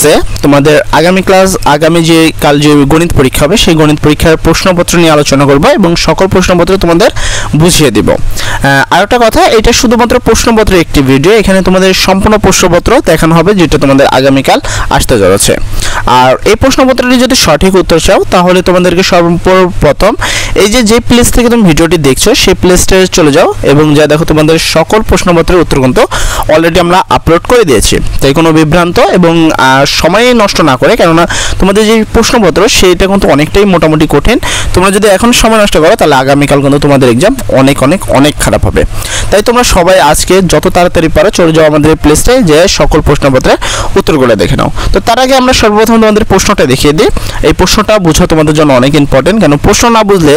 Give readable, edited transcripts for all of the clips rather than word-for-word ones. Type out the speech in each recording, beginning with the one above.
ক্লাসে তোমাদের আগামী যে কাল যে গণিত পরীক্ষা হবে সেই গণিত পরীক্ষার প্রশ্নপত্র নিয়ে আলোচনা করব এবং সকল প্রশ্নপত্র তোমাদের বুঝিয়ে দিব। আর একটা কথা, এটা শুধুমাত্র প্রশ্নপত্রের একটি ভিডিও, এখানে তোমাদের সম্পূর্ণ প্রশ্নপত্র দেখানো হবে যেটা তোমাদের আগামীকাল আসতে যাচ্ছে। আর এই প্রশ্নপত্রটি যদি সঠিক উত্তর চাও তাহলে তোমাদেরকে সর্বপ্রথম এই যে প্লেস থেকে তুমি ভিডিওটি দেখছো সেই প্লেসে চলে যাও এবং যা দেখো তোমাদের সকল প্রশ্নপত্রের উত্তর কিন্তু অলরেডি আমরা আপলোড করে দিয়েছি। তাই কোনো বিভ্রান্ত এবং সময় নষ্ট না করে, কেননা তোমাদের যে প্রশ্নপত্র সেইটা কিন্তু অনেকটাই মোটামুটি কঠিন, তোমরা যদি এখন সময় নষ্ট করো তাহলে আগামীকাল কিন্তু তোমাদের এক্সাম অনেক খারাপ হবে। তাই তোমরা সবাই আজকে যত তাড়াতাড়ি পারো চলে যাও আমাদের এই প্লেসে, যে সকল প্রশ্নপত্রের উত্তরগুলো দেখে নাও। তো তার আগে আমরা সর্বপ্রথম তোমাদের প্রশ্নটা দেখিয়ে দিই। এই প্রশ্নটা বোঝা তোমাদের জন্য অনেক ইম্পর্টেন্ট, কেন প্রশ্ন না বুঝলে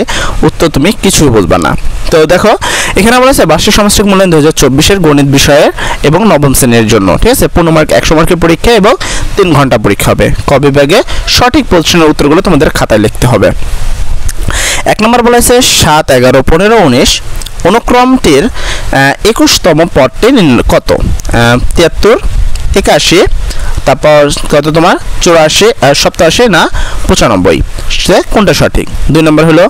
উত্তর তুমি কিছুই বুঝবে না। তো দেখো এখানে বলা আছে বার্ষিক সামষ্টিক মূল্যায়ন 2024 গণিত বিষয়ের এবং নবম শ্রেণীর জন্য, ঠিক আছে, 15 মার্ক 100 মার্কের পরীক্ষা এবং 3 ঘন্টা পরীক্ষা হবে। ক বিভাগে সঠিক প্রশ্নের উত্তরগুলো তোমাদের খাতায় লিখতে হবে। 1 নম্বর বলা আছে 7, 11, 15, 19 অনুক্রমটির 21তম পদটি কত? 73, 81, তারপর কত তোমার 84, 87 না 95, সে কোনটা সঠিক? 2 নম্বর হলো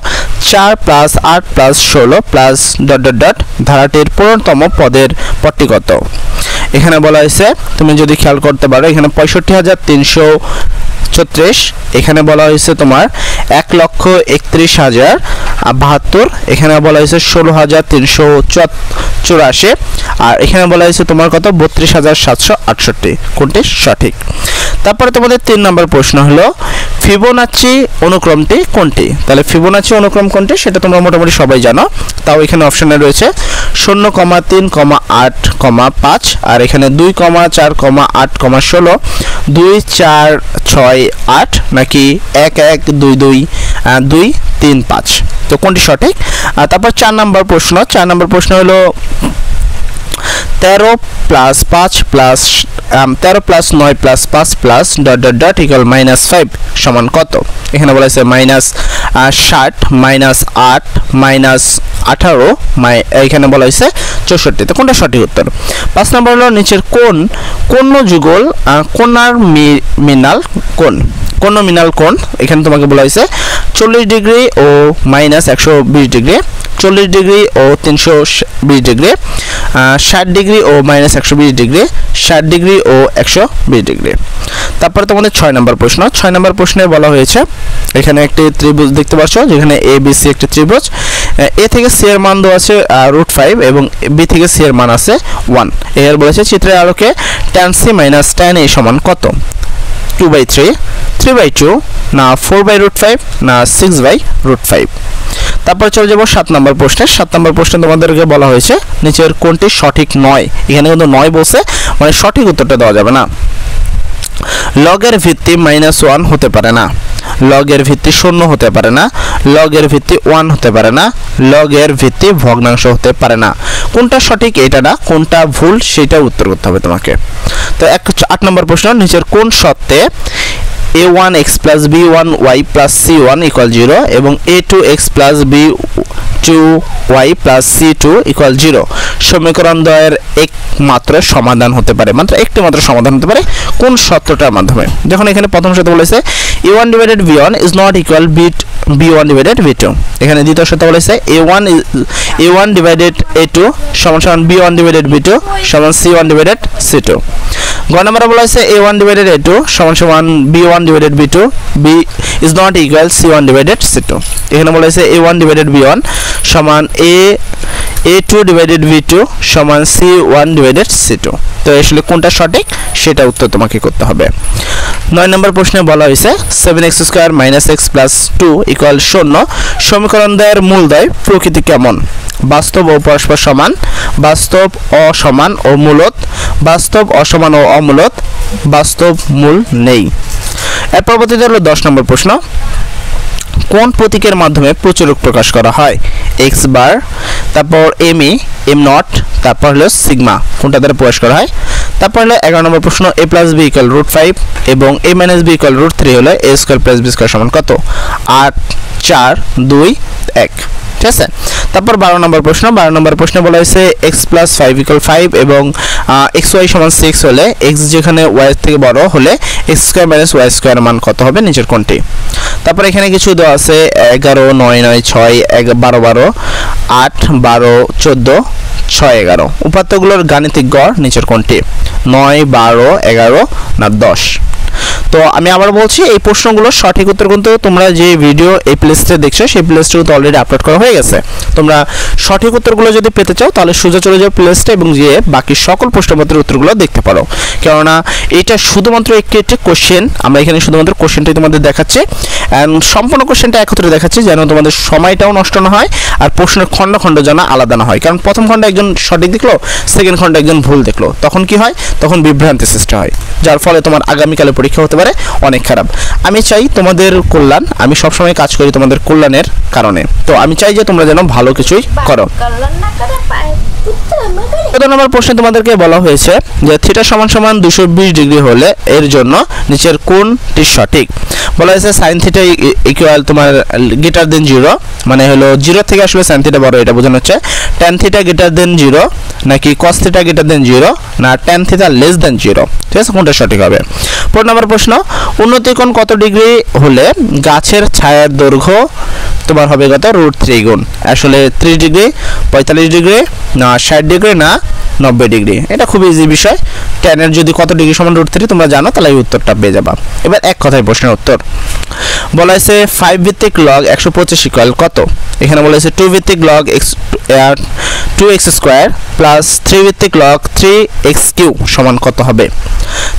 4 + 8 + 16 ধারাটির 15তম পদের পদটি কত? এখানে বলা হয়েছে, তুমি যদি খেয়াল করতে পারো, এখানে 65,336, এখানে বলা হয়েছে তোমার 1,31,072, এখানে বলা হয়েছে 16,384, আর এখানে বলা হয়েছে তোমার কত 32,768, কোনটি সঠিক? তারপরে তোমাদের 3 নম্বর প্রশ্ন হলো ফিবোনাচি অনুক্রমটি কোনটি? তাহলে ফিবোনাচি অনুক্রম কোনটি সেটা তোমরা মোটামুটি সবাই জানো, তাও এখানে অপশনে রয়েছে 0,3,8,5, আর এখানে 2,4,8,16, 2, 4, 6, 8 নাকি 1, 1, 2, 2, 2, 3, 5, তো কোনটি সঠিক? তারপর 4 নম্বর প্রশ্ন হলো 13 + 5 + 13 + 9 + 5 = -5 সমান কত? এখানে বলা হয়েছে -60, -8, -18, এখানে বলা হয়েছে 64, তো কোনটা সঠিক উত্তর? 5 নম্বর হলো নিচের কোন যুগল কোণমিনাল কোণ, এখানে তোমাকে বলা হয়েছে 40 ডিগ্রি ও -120 ডিগ্রি, 40 ডিগ্রি ও 320 ডিগ্রি, 60 ডিগ্রি ও -120 ডিগ্রি, 60 ডিগ্রি ও 120 ডিগ্রি। তারপরে তোমাদের 6 নম্বর প্রশ্নে বলা হয়েছে, এখানে একটি ত্রিভুজ দেখতে পাচ্ছ যেখানে ABC একটি ত্রিভুজ, A থেকে C এর মান দেওয়া আছে √5 এবং B থেকে C এর মান আছে 1। এর বলেছে চিত্রের আলোকে tan C - tan A সমান কত? 2/3, 3/2 না 4/√5 না 6/√5। তারপর চলে যাব 7 নম্বর প্রশ্নে তোমাদেরকে বলা হয়েছে নিচের কোনটি সঠিক নয়? এখানে কিন্তু নয় বলছে, মানে সঠিক উত্তরটা দেওয়া যাবে না। লগের ভিত্তি -1 হতে পারে না, লগের ভিত্তি 0 হতে পারে না, লগের ভিত্তি 1 হতে পারে না, লগের ভিত্তি ভগ্নাংশ হতে পারে না, কোনটা সঠিক এটা না কোনটা ভুল সেটা উত্তর করতে হবে তোমাকে। তো 8 নম্বর প্রশ্ন, নিচের কোন শর্তে a1x + b1y + c1 = 0 এবং a2x + b2y + c2 = 0 সমীকরণ দ্বয়ের একমাত্র সমাধান হতে পারে, মাত্র একটি মাত্র সমাধান হতে পারে কোন সূত্রটার মাধ্যমে? দেখুন এখানে প্রথম সূত্র বলেছে a1 / b1 is not equal b1 / b2, এখানে দ্বিতীয় সূত্র বলেছে a1 / a2 = b1 / b2 = c1 / c2। গ নম্বরে বলা হয়েছে a1 / a2 = b1 / b2 b is not equal c1 / c2, এখানে বলা হয়েছে a1 / b1 a2 / b2 c1 / c2, তো আসলে কোনটা সঠিক সেটা উত্তর তোমাকে করতে হবে। 9 নম্বর প্রশ্নে বলা হয়েছে 7x² - x + 2 = 0 সমীকরণ দ্বয়ের মূলদ্বয় প্রকৃতি কেমন? বাস্তব ও পরস্পর সমান, বাস্তব অসমান ও মূলত, বাস্তব অসমান ও অমূলত, বাস্তব মূল নেই। এর পরবর্তীতে হলো 10 নম্বর প্রশ্ন, কোন প্রতীকের মাধ্যমে প্রচুরক প্রকাশ করা হয়? x বার, তারপর m0, তারপর হলো সিগমা, কোনটা দ্বারা প্রকাশ করা হয়? তারপর হলো 11 নম্বর প্রশ্ন a + b = √5 এবং a - b = √3 হলো a² + b² সমান কত? 8, 4, 2, 1, ঠিক আছে। তারপর 12 নম্বর প্রশ্ন। 12 নম্বর প্রশ্নে বলা হয়েছে x + 5 = 5 এবং xy = 6 হলে x যেখানে y এর থেকে বড় হলে x² - y² এর মান কত হবে, নিচের কোনটি? তারপর এখানে কিছু দেওয়া আছে 11 9 9 6 12 12 8 12 14 6 11। উপাত্তগুলোর গাণিতিক গড় নিচের কোনটি? 9 12 11 না 10? তো আমি আবার বলছি, এই প্রশ্নগুলোর সঠিক উত্তর কিন্তু তোমরা যে ভিডিও এই প্লেলিস্টে দেখছো সেই প্লেলিস্টে কিন্তু অলরেডি আপলোড করা হয়ে গেছে। তোমরা সঠিক উত্তরগুলো যদি পেতে চাও তাহলে সোজা চলে যাও প্লেলিস্টে এবং গিয়ে বাকি সকল প্রশ্নপত্রের উত্তরগুলো দেখতে পারো। কেননা এটা শুধুমাত্র একটি কোশ্চেন, আমরা এখানে শুধুমাত্র কোশ্চেনটাই তোমাদের দেখাচ্ছি অ্যান্ড সম্পূর্ণ কোশ্চেনটা একত্রে দেখাচ্ছি যেন তোমাদের সময়টাও নষ্ট না হয় আর প্রশ্নের খণ্ড খণ্ড যেন আলাদা না হয়। কারণ প্রথম খণ্ডে একজন সঠিক দেখলো, সেকেন্ড খণ্ডে একজন ভুল দেখলো, তখন কি হয়? তখন বিভ্রান্তি সৃষ্টি হয়, যার ফলে তোমার আগামীকালে পরীক্ষা হতে পারে অনেক খারাপ। আমি চাই তোমাদের কল্যাণ, আমি সবসময় কাজ করি তোমাদের কল্যাণের কারণে। তো আমি চাই যে তোমরা যেন ভালো কিছুই করো। 14 নম্বর প্রশ্নে তোমাদেরকে বলা হয়েছে যে θ = 220 ডিগ্রি হলে এর জন্য নিচের কোনটি সঠিক? বলা হয়েছে sin θ = তোমার > 0, মানে হলো 0 থেকে আসলে sin θ বড়, এটা বোঝানো হচ্ছে। tan θ > 0 নাকি cos θ > 0 না tan θ <0, ঠিক আছে? কোনটা সঠিক হবে? 15 নম্বর প্রশ্ন। উন্নতি কোণ কত ডিগ্রি হলে গাছের ছায়ার দৈর্ঘ্য তোমার হবে কত? √3 গুণ। আসলে 30 ডিগ্রি, 45 ডিগ্রি না 60 ডিগ্রি না 90 ডিগ্রি? এটা খুব ইজি বিষয়। tan এর যদি কত ডিগ্রি সমান √3 তোমরা জানো তাহলে এই উত্তরটা পেয়ে যাবা। এবার এক কথায় প্রশ্নের উত্তর। বলা হয়েছে 5 ভিত্তিক log 125 = কত? এখানে বলা হয়েছে 2 ভিত্তিক log 2x² প্লাস 3 ভিত্তিক log 3x³ সমান কত হবে?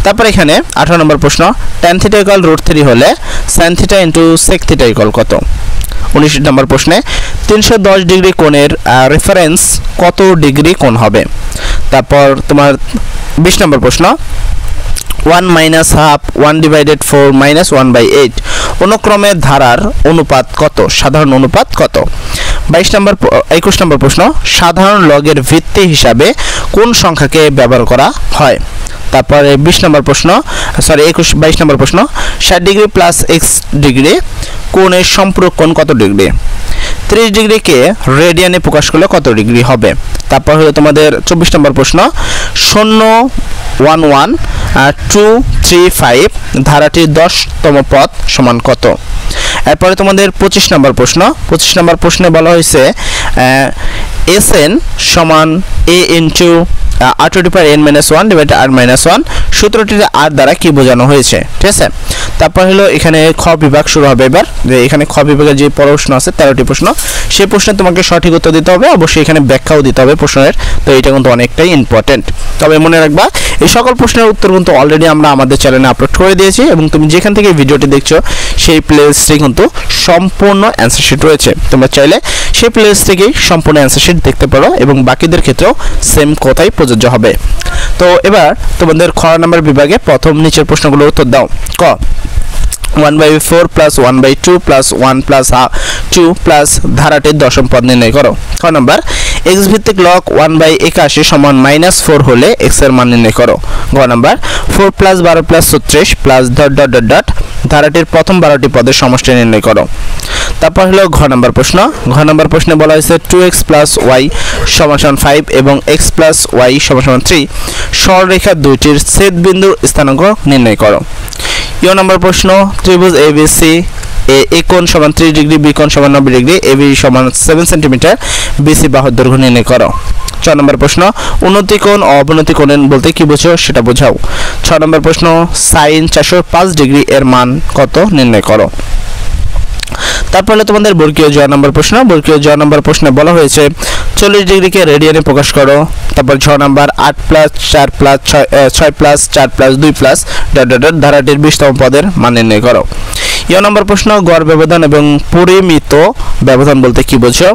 তারপর এখানে 18 নম্বর প্রশ্ন। tan θ = √3 হলে sin θ * sec θ = কত? 19 নম্বর প্রশ্নে 310 ডিগ্রি কোণের রেফারেন্স কত ডিগ্রি কোণ হবে? তারপর তোমার 20 নম্বর প্রশ্ন। 1 - ½ 1/4 - 1/8 অনুক্রমের ধারার অনুপাত কত? সাধারণ অনুপাত কত? 21 নম্বর প্রশ্ন। সাধারণ লগের ভিত্তি হিসাবে কোন সংখ্যাকে ব্যবহার করা হয়? তারপরে 22 নম্বর প্রশ্ন। 22 নম্বর প্রশ্ন। 60 ডিগ্রি প্লাস x ডিগ্রি কোণের সম্পূরক কোণ কত ডিগ্রি? 30 ডিগ্রিকে রেডিয়ানে প্রকাশ করলে কত ডিগ্রি হবে? তারপর হলো তোমাদের 24 নম্বর প্রশ্ন। 0 1 1 2 3 5 ধারাটির 10তম পদ সমান কত? এরপরে তোমাদের 25 নম্বর প্রশ্ন। 25 নম্বর প্রশ্নে বলা হয়েছে SN = A * r-1 সূত্রটিতে r দ্বারা কি বোঝানো হয়েছে? ঠিক আছে। তারপর হলো এখানে খ বিভাগ শুরু হবে। এবার যে এখানে খ বিভাগের যে প্রশ্ন আছে 13টি প্রশ্ন, সেই প্রশ্নে তোমাকে সঠিক উত্তর দিতে হবে, অবশ্যই এখানে ব্যাখ্যাও দিতে হবে প্রশ্নের। তো এটা কিন্তু অনেকটাই ইম্পর্টেন্ট। তবে মনে রাখবা এই সকল প্রশ্নের উত্তর কিন্তু অলরেডি আমরা আমাদের চ্যানেলে আপলোড করে দিয়েছি এবং তুমি যেখান থেকে ভিডিওটি দেখছো সেই প্লেলিস্টে কিন্তু সম্পূর্ণ অ্যান্সার শিট রয়েছে। তোমরা চাইলে সেই প্লেলিস্ট থেকেই সম্পূর্ণ অ্যান্সার শিট দেখতে পারো এবং বাকিদের ক্ষেত্রেও সেম কথাই প্রযোজ্য হবে। তো এবার তোমাদের খ নম্বর বিভাগে প্রথম নিচের প্রশ্নগুলোর উত্তর দাও। ক 1/4 প্লাস 1/2 প্লাস 1 প্লাস 2 প্লাস ধারাটির দশম পদ নির্ণয় করো। খ নম্বর x ভিত্তিক log 1/81 সমান -4 হলে x এর মান নির্ণয় করো। গ নম্বর 4 প্লাস 12 প্লাস 36 প্লাস ... ধারাটির প্রথম 12টি পদের সমষ্টি নির্ণয় করো। তারপর হলো ঘ নম্বর প্রশ্ন। ঘ নম্বর প্রশ্নে বলা হয়েছে 2x প্লাস y = 5 এবং x প্লাস y = 3 সরলরেখা দুইটির ছেদবিন্দুর স্থানাঙ্ক নির্ণয় করো। ই নম্বর প্রশ্ন। ত্রিভুজ ABC এ কোণ = 30 ডিগ্রি, বি কোণ = 90 ডিগ্রি, AB = 7 সেন্টিমিটার, BC বাহুর দৈর্ঘ্য নির্ণয় করো। 6 নম্বর প্রশ্ন। উন্নতি কোণ ও অবনতি কোণ বলতে কি বোঝো সেটা বোঝাও। 6 নম্বর প্রশ্ন। sin 405 ডিগ্রি এর মান কত নির্ণয় করো। তারপর হলো তোমাদের বর্গীয় জ নম্বর প্রশ্ন। বর্গীয় জ নম্বর প্রশ্নে বলা হয়েছে 40 ডিগ্রিকে রেডিয়ানে প্রকাশ করো। তারপর 6 নম্বর 8 plus 4 plus 6 plus 4 plus 2 plus ... ধারাটির 20তম পদের মান নির্ণয় করো। ই নম্বর প্রশ্ন। গড় ব্যবধান এবং পরিমিত ব্যবধান বলতে কি বোঝো।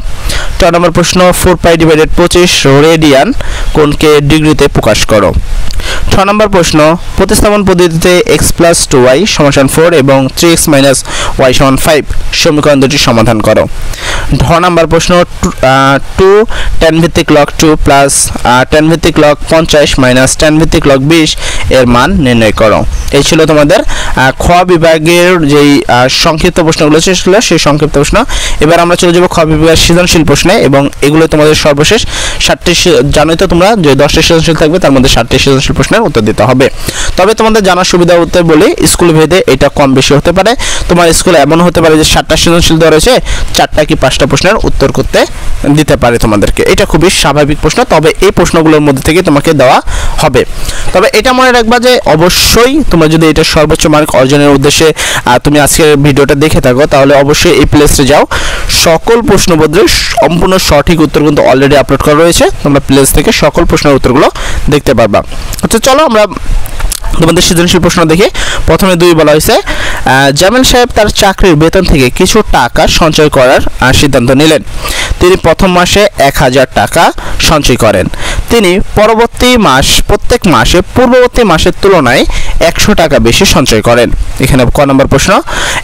6 নম্বর প্রশ্ন। 4π/25 রেডিয়ান কোণকে ডিগ্রিতে প্রকাশ করো। 6 নম্বর প্রশ্ন প্রতিস্থাপন পদ্ধতিতে x + 2y = 4 এবং 3x - y = 5 সমীকরণ দুটি সমাধান করো। 10 নম্বর প্রশ্ন 2 tan ভিত্তিক log 2 প্লাস tan ভিত্তিক log 50 মাইনাস tan ভিত্তিক log 20 এর মান নির্ণয় করো। এই ছিল তোমাদের খ বিভাগের যেই সংক্ষিপ্ত প্রশ্নগুলো ছিল সেই সংক্ষিপ্ত প্রশ্ন। এবার আমরা চলে যাব খ বিভাগের সৃজনশীল প্রশ্নে এবং এগুলো তোমাদের সর্বশেষ 7টি, জানোই তো তোমরা যে 10টি সৃজনশীল থাকবে, তার মধ্যে 7টি সৃজনশীল প্রশ্নের উত্তর দিতে হবে। তবে তোমাদের জানার সুবিধা হতে বলি স্কুল ভেদে এটা কম বেশি হতে পারে। তোমার স্কুলে এমন হতে পারে যে 7টা সৃজনশীল দেওয়া রয়েছে, 4টা কি 5টা প্রশ্নের উত্তর করতে দিতে পারে তোমাদেরকে। এটা খুবই স্বাভাবিক প্রশ্ন, তবে এই প্রশ্নগুলোর মধ্যে থেকে তোমাকে দেওয়া হবে। তবে এটা মনে রাখবা যে অবশ্যই তোমরা যদি এটা সর্বোচ্চ মার্ক অর্জনের উদ্দেশ্যে তুমি আজকের ভিডিওটা দেখে থাকো, তাহলে অবশ্যই এই প্লেলিস্টে যাও। সকল প্রশ্নপত্রের সম্পূর্ণ সঠিক উত্তর কিন্তু অলরেডি আপলোড করা রয়েছে, তোমরা প্লেলিস্ট থেকে সকল প্রশ্নের উত্তরগুলো দেখতে পারবা। আচ্ছা চলো আমরা তোমাদের সৃজনশীল প্রশ্ন দেখি। প্রথমে 2 বলা হয়েছে জামিল সাহেব তার চাকরির বেতন থেকে কিছু টাকা সঞ্চয় করার সিদ্ধান্ত নিলেন। তিনি প্রথম মাসে 1000 টাকা সঞ্চয় করেন। তিনি প্রত্যেক মাসে পূর্ববর্তী মাসের তুলনায় 100 টাকা বেশি সঞ্চয় করেন। এখানে ক নম্বর প্রশ্ন,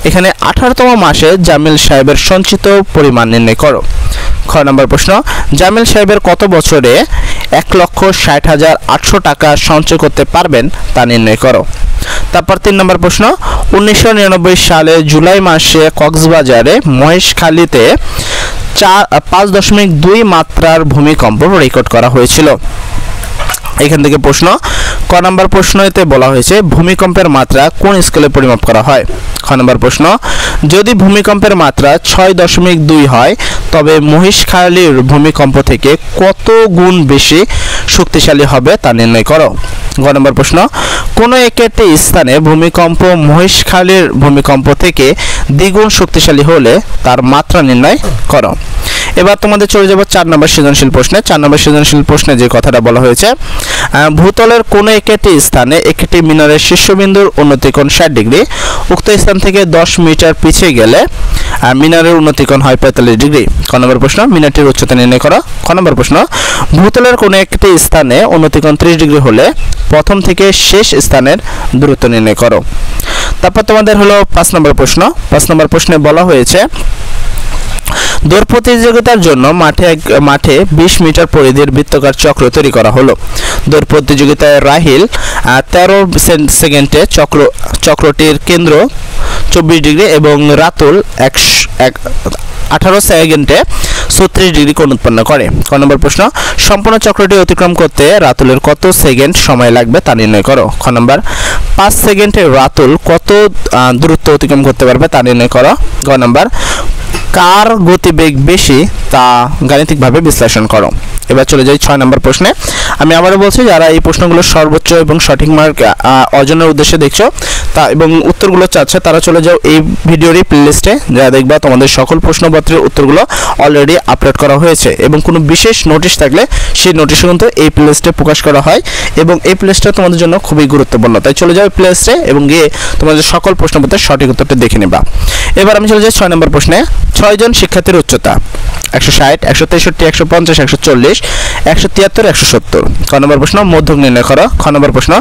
এখানে 18তম মাসে জামিল সাহেবের সঞ্চিত পরিমাণ নির্ণয় করো। খ নম্বর প্রশ্ন, জামিল সাহেবের কত বছরে 1,60,800 টাকা সঞ্চয় করতে পারবেন তা নির্ণয় করো। তারপর 3 নম্বর প্রশ্ন, 1999 সালে জুলাই মাসে কক্সবাজারে মহেশখালীতে 5.2 মাত্রার ভূমিকম্প রেকর্ড করা হয়েছিল। এখান থেকে প্রশ্ন, ক নম্বর প্রশ্নতে বলা হয়েছে ভূমিকম্পের মাত্রা কোন স্কেলে পরিমাপ করা হয়। খ নম্বর প্রশ্ন, যদি ভূমিকম্পের মাত্রা 6.2 হয় তবে মহেশখালীর ভূমিকম্প থেকে কত গুণ বেশি শক্তিশালী হবে তা নির্ণয় করো। গ নম্বর প্রশ্ন, কোনো একটি স্থানে ভূমিকম্প মহেশখালীর ভূমিকম্প থেকে দ্বিগুণ শক্তিশালী হলে তার মাত্রা নির্ণয় করো। এবার তোমাদের চলে যাব 4 নম্বর সৃজনশীল প্রশ্নে। 4 নম্বর সৃজনশীল প্রশ্নে যে কথাটা বলা হয়েছে, ভূতলের কোনো একটি স্থানে একটি মিনারের শীর্ষবিন্দুর উন্নতিকোণ 60 ডিগ্রি। উক্ত স্থান থেকে 10 মিটার পিছিয়ে গেলে মিনারের উন্নতিকোণ হয় 45 ডিগ্রি। ক নম্বর প্রশ্ন, মিনারটির উচ্চতা নির্ণয় করো। খ নম্বর প্রশ্ন, ভূতলের কোনো একটি স্থানে উন্নতিকোণ 30 ডিগ্রি হলে প্রথম থেকে শেষ স্থানের দূরত্ব নির্ণয় করো। তারপর তোমাদের হলো 5 নম্বর প্রশ্ন। 5 নম্বর প্রশ্নে বলা হয়েছে দৌড় প্রতিযোগিতার জন্য মাঠে 20 মিটার পরিধির বৃত্তাকার চক্র তৈরি করা হলো। দৌড় প্রতিযোগিতায় রাহিল 13 সেকেন্ডে চক্রটির কেন্দ্র 24 ডিগ্রি এবং রাতুল 18 সেকেন্ডে 36 ডিগ্রি কোণ উৎপন্ন করে। ক নম্বর প্রশ্ন, সম্পূর্ণ চক্রটি অতিক্রম করতে রাতুলের কত সেকেন্ড সময় লাগবে তা নির্ণয় করো। খ নম্বর 5 সেকেন্ডে রাতুল কত দূরত্ব অতিক্রম করতে পারবে তা নির্ণয় করো। গ নম্বর কার গতিবেগ বেশি তা গাণিতিকভাবে বিশ্লেষণ করো। এবার চলে যাই 6 নম্বর প্রশ্নে। আমি আবারও বলছি, যারা এই প্রশ্নগুলো সর্বোচ্চ এবং সঠিক মার্ক অর্জনের উদ্দেশ্যে দেখছো তা এবং উত্তরগুলো চাচ্ছে, তারা চলে যাও এই ভিডিওরই প্লেলিস্টে, যা দেখবা তোমাদের সকল প্রশ্নপত্রের উত্তরগুলো অলরেডি আপলোড করা হয়েছে এবং কোনো বিশেষ নোটিশ থাকলে সেই নোটিশও কিন্তু এই প্লেলিস্টে প্রকাশ করা হয় এবং এই প্লেলিস্টটা তোমাদের জন্য খুবই গুরুত্বপূর্ণ। তাই চলে যাও এই প্লেলিস্টে এবং গিয়ে তোমাদের সকল প্রশ্নপত্রের সঠিক উত্তরটা দেখে নেবা। এবার আমি চলে যাই 6 নম্বর প্রশ্নে। 6 জন শিক্ষার্থীর উচ্চতা 160, 163, 150, 140, 173, 170। ক নম্বর প্রশ্ন, মধ্যক নির্ণয় করো। খ নম্বর প্রশ্ন,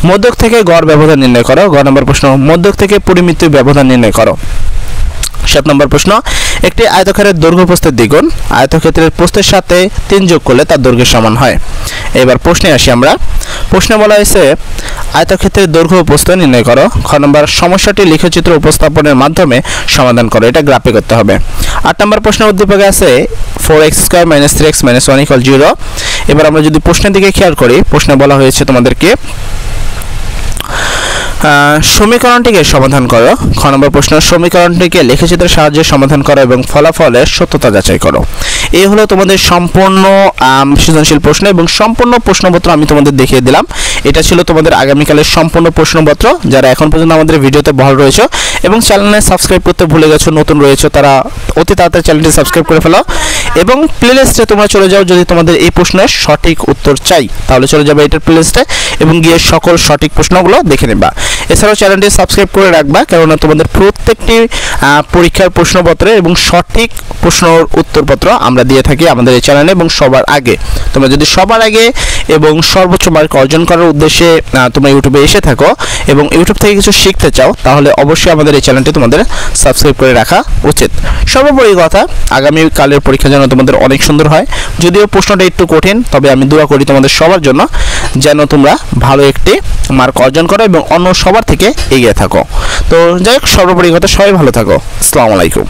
মধ্যক থেকে গড় ব্যবধান নির্ণয় করো। গ নম্বর প্রশ্ন, মধ্যক থেকে পরিমিত ব্যবধান নির্ণয় করো। 7 নম্বর প্রশ্ন, একটি আয়তক্ষেত্রের দৈর্ঘ্য প্রস্থের দ্বিগুণ আয়তক্ষেত্রের প্রস্থের সাথে 3 যোগ করলে তার দৈর্ঘ্যের সমান হয়। এবার প্রশ্নে আসি আমরা। প্রশ্নে বলা হয়েছে আয়তক্ষেত্রের দৈর্ঘ্য ও প্রস্থ নির্ণয় করো। খ নম্বর, সমস্যাটি লিখচিত্র উপস্থাপনের মাধ্যমে সমাধান করো। এটা গ্রাফে করতে হবে। 8 নম্বর প্রশ্নের উদ্দীপকে আছে 4x² - 3x - 1 = 0। এবার আমরা যদি প্রশ্নের দিকে খেয়াল করি, প্রশ্নে বলা হয়েছে তোমাদেরকে সমীকরণটিকে সমাধান করো। খ নম্বর প্রশ্ন, সমীকরণটিকে লেখচিত্রের সাহায্যে সমাধান করো এবং ফলাফলের সত্যতা যাচাই করো। এই হলো তোমাদের সম্পূর্ণ সৃজনশীল প্রশ্ন এবং সম্পূর্ণ প্রশ্নপত্র আমি তোমাদের দেখিয়ে দিলাম। এটা ছিল তোমাদের আগামীকালের সম্পূর্ণ প্রশ্নপত্র। যারা এখন পর্যন্ত আমাদের ভিডিওতে বহাল রয়েছে এবং চ্যানেলে সাবস্ক্রাইব করতে ভুলে গেছো, নতুন রয়েছে তারা অতি তাড়াতাড়ি চ্যানেলটি সাবস্ক্রাইব করে ফেলো এবং প্লেলিস্টে তোমরা চলে যাও। যদি তোমাদের এই প্রশ্নের সঠিক উত্তর চাই তাহলে চলে যাবে এটার প্লেলিস্টে এবং গিয়ে সকল সঠিক প্রশ্নগুলো দেখে নেবা। এছাড়াও চ্যানেলটি সাবস্ক্রাইব করে রাখবা, কেননা তোমাদের প্রত্যেকটি পরীক্ষার প্রশ্নপত্রে এবং সঠিক প্রশ্নের উত্তরপত্র আমরা দিয়ে থাকি আমাদের এই চ্যানেলে এবং সবার আগে। তোমরা যদি সবার আগে এবং সর্বোচ্চ মার্ক অর্জন করার উদ্দেশ্যে তোমরা ইউটিউবে এসে থাকো এবং ইউটিউব থেকে কিছু শিখতে চাও তাহলে অবশ্যই আমাদের এই চ্যানেলটি তোমাদের সাবস্ক্রাইব করে রাখা উচিত। সর্বোপরি কথা, আগামীকালের পরীক্ষা যেন তোমাদের অনেক সুন্দর হয়। যদিও প্রশ্নটা একটু কঠিন, তবে আমি দোয়া করি তোমাদের সবার জন্য যেন তোমরা ভালো একটি মার্ক অর্জন করো এবং অন্য সবার থেকে এগিয়ে থাকো। তো যাই হোক, সর্বোপরি কথা, সবাই ভালো থাকো। আসসালামু আলাইকুম।